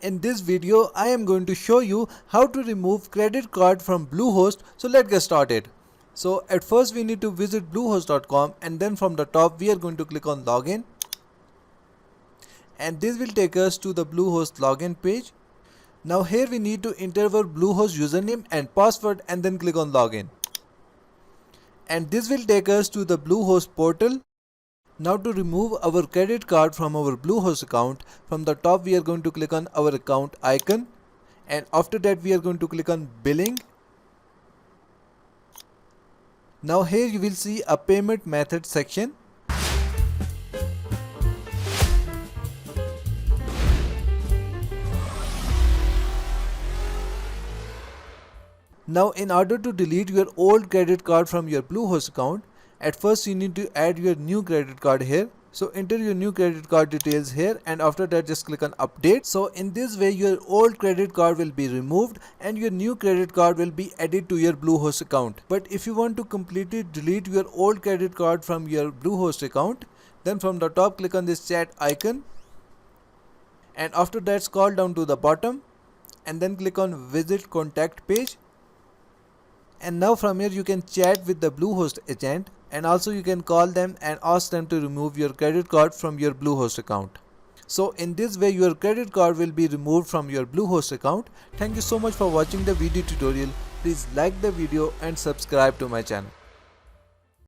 In this video, I am going to show you how to remove credit card from BlueHost. So let's get started. So at first we need to visit bluehost.com, and then from the top we are going to click on login, and this will take us to the BlueHost login page. Now here we need to enter our BlueHost username and password and then click on login. And this will take us to the BlueHost portal. Now to remove our credit card from our BlueHost account, from the top we are going to click on our account icon, and after that we are going to click on billing. Now here you will see a payment method section. Now in order to delete your old credit card from your BlueHost account, at first you need to add your new credit card here. So enter your new credit card details here, and after that just click on update. So in this way your old credit card will be removed and your new credit card will be added to your BlueHost account. But if you want to completely delete your old credit card from your BlueHost account, then from the top click on this chat icon, and after that scroll down to the bottom and then click on visit contact page. And now from here you can chat with the BlueHost agent, and also you can call them and ask them to remove your credit card from your BlueHost account. So in this way your credit card will be removed from your BlueHost account. Thank you so much for watching the video tutorial. Please like the video and subscribe to my channel.